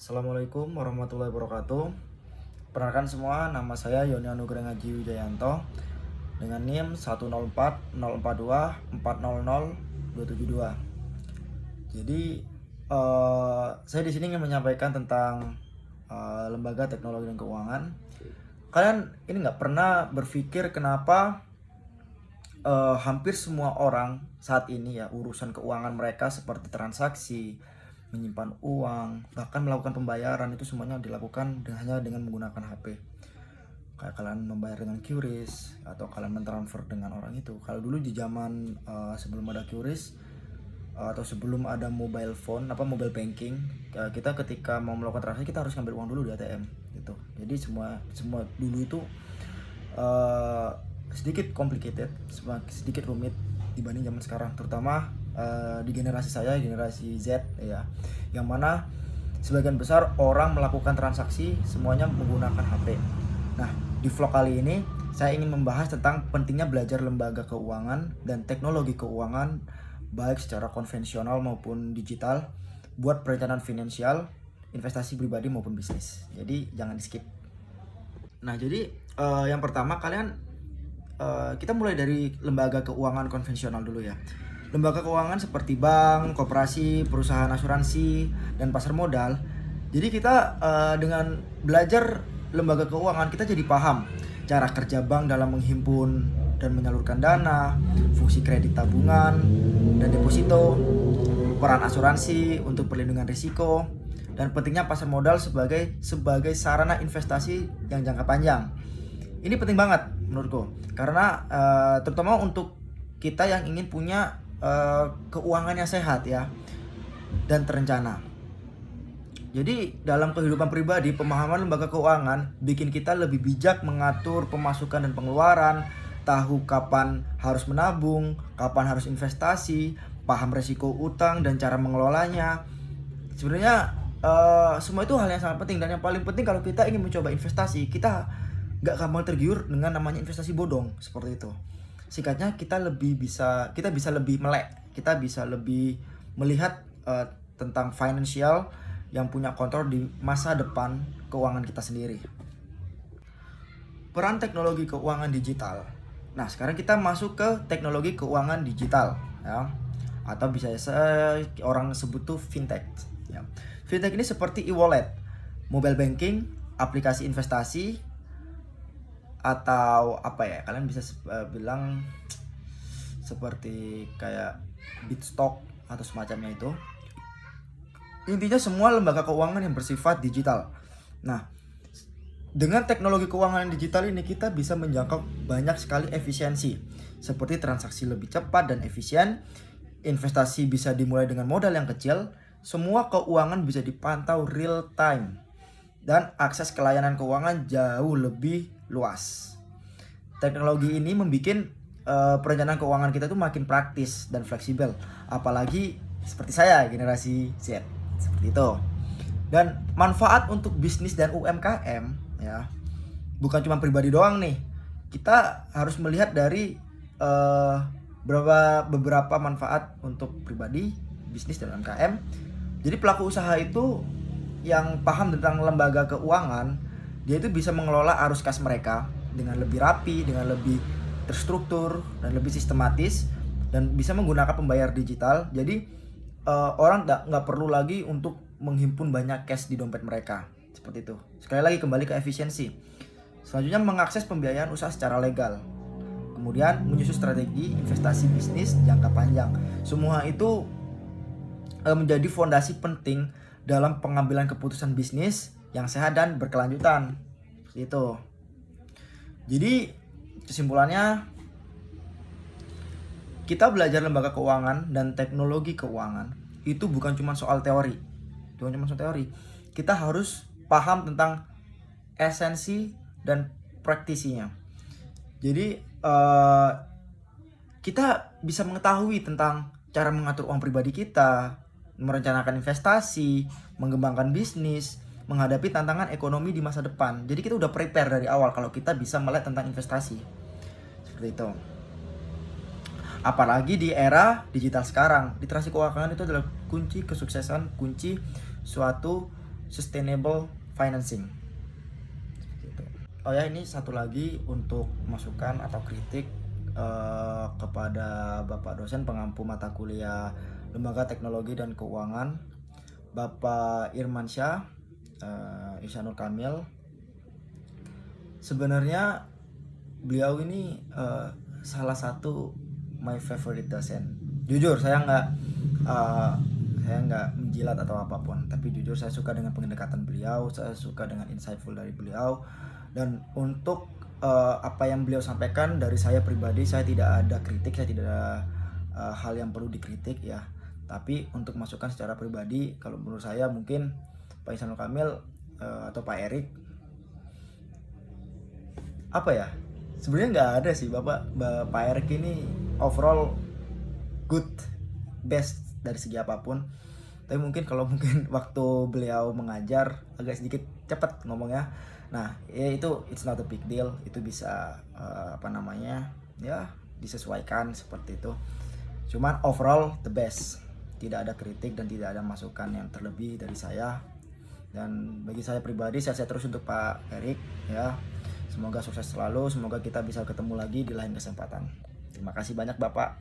Assalamualaikum warahmatullahi wabarakatuh. Perkenalkan semua, nama saya Yoni Anugrah Ngaji Wijayanto dengan NIM 104042400 Jadi saya di sini ingin menyampaikan tentang lembaga teknologi dan keuangan. Kalian ini nggak pernah berpikir kenapa hampir semua orang saat ini ya urusan keuangan mereka seperti transaksi, menyimpan uang, bahkan melakukan pembayaran itu semuanya dilakukan hanya dengan menggunakan HP. Kayak kalian membayar dengan QRIS atau kalian mentransfer dengan orang itu. Kalau dulu di zaman sebelum ada QRIS atau sebelum ada mobile phone, mobile banking, kita ketika mau melakukan transaksi kita harus ngambil uang dulu di ATM gitu. Jadi semua dulu itu sedikit complicated, sedikit rumit dibanding zaman sekarang, terutama di generasi saya, generasi Z ya, yang mana sebagian besar orang melakukan transaksi semuanya menggunakan HP. Nah, di vlog kali ini saya ingin membahas tentang pentingnya belajar lembaga keuangan dan teknologi keuangan baik secara konvensional maupun digital buat perencanaan finansial, investasi pribadi maupun bisnis. Jadi jangan di skip. Nah, jadi yang pertama kita mulai dari lembaga keuangan konvensional dulu ya. Lembaga keuangan seperti bank, koperasi, perusahaan asuransi, dan pasar modal. Jadi kita dengan belajar lembaga keuangan kita jadi paham cara kerja bank dalam menghimpun dan menyalurkan dana, fungsi kredit tabungan dan deposito, peran asuransi untuk perlindungan risiko, dan pentingnya pasar modal sebagai sarana investasi yang jangka panjang. Ini penting banget menurutku karena terutama untuk kita yang ingin punya keuangan yang sehat ya dan terencana. Jadi dalam kehidupan pribadi, pemahaman lembaga keuangan bikin kita lebih bijak mengatur pemasukan dan pengeluaran, tahu kapan harus menabung, kapan harus investasi, paham resiko utang dan cara mengelolanya. Sebenarnya semua itu hal yang sangat penting, dan yang paling penting kalau kita ingin mencoba investasi, kita gak gampang tergiur dengan namanya investasi bodong seperti itu. Singkatnya kita bisa lebih melek, kita bisa lebih melihat tentang financial yang punya kontrol di masa depan keuangan kita sendiri. Peran teknologi keuangan digital. Nah, sekarang kita masuk ke teknologi keuangan digital ya, atau bisa orang sebut tuh fintech ya. Fintech ini seperti e-wallet, mobile banking, aplikasi investasi, atau kalian bisa bilang seperti kayak Bitstock atau semacamnya itu. Intinya semua lembaga keuangan yang bersifat digital. Nah, dengan teknologi keuangan digital ini kita bisa menjangkau banyak sekali efisiensi, seperti transaksi lebih cepat dan efisien, investasi bisa dimulai dengan modal yang kecil, semua keuangan bisa dipantau real time, dan akses ke layanan keuangan jauh lebih luas. Teknologi ini membuat perencanaan keuangan kita tuh makin praktis dan fleksibel, apalagi seperti saya generasi Z seperti itu. Dan manfaat untuk bisnis dan UMKM ya, bukan cuma pribadi doang nih. Kita harus melihat dari beberapa manfaat untuk pribadi, bisnis dan UMKM. Jadi pelaku usaha itu yang paham tentang lembaga keuangan, dia itu bisa mengelola arus kas mereka dengan lebih rapi, dengan lebih terstruktur dan lebih sistematis, dan bisa menggunakan pembayar digital. Jadi orang nggak perlu lagi untuk menghimpun banyak cash di dompet mereka seperti itu. Sekali lagi kembali ke efisiensi. Selanjutnya mengakses pembiayaan usaha secara legal. Kemudian menyusun strategi investasi bisnis jangka panjang. Semua itu menjadi fondasi penting dalam pengambilan keputusan bisnis yang sehat dan berkelanjutan. Itu. Jadi kesimpulannya, kita belajar lembaga keuangan dan teknologi keuangan itu bukan cuma soal teori. Kita harus paham tentang esensi dan praktisinya. Jadi kita bisa mengetahui tentang cara mengatur uang pribadi kita, merencanakan investasi, mengembangkan bisnis, menghadapi tantangan ekonomi di masa depan. Jadi kita udah prepare dari awal kalau kita bisa melihat tentang investasi. Seperti itu. Apalagi di era digital sekarang, literasi keuangan itu adalah kunci kesuksesan, kunci suatu sustainable financing. Gitu. Oh ya, ini satu lagi untuk masukan atau kritik kepada Bapak dosen pengampu mata kuliah Lembaga Teknologi dan Keuangan, Bapak Irmansyah Ihsanul Kamil. Sebenarnya beliau ini salah satu my favorite dosen. Jujur saya nggak menjilat atau apapun, tapi jujur saya suka dengan pendekatan beliau, saya suka dengan insightful dari beliau. Dan untuk apa yang beliau sampaikan, dari saya pribadi saya tidak ada kritik, saya tidak ada hal yang perlu dikritik ya. Tapi untuk masukan secara pribadi, kalau menurut saya mungkin Pak Ihsanul Kamil atau Pak Erik, apa ya, sebenarnya nggak ada sih Pak Erik ini overall good, best dari segi apapun. Tapi mungkin kalau waktu beliau mengajar agak sedikit cepat ngomongnya. Nah, ya itu it's not a big deal, itu bisa ya disesuaikan seperti itu. Cuman overall the best, tidak ada kritik dan tidak ada masukan yang terlebih dari saya. Dan bagi saya pribadi, saya terus untuk Pak Erik ya. Semoga sukses selalu, semoga kita bisa ketemu lagi di lain kesempatan. Terima kasih banyak Bapak.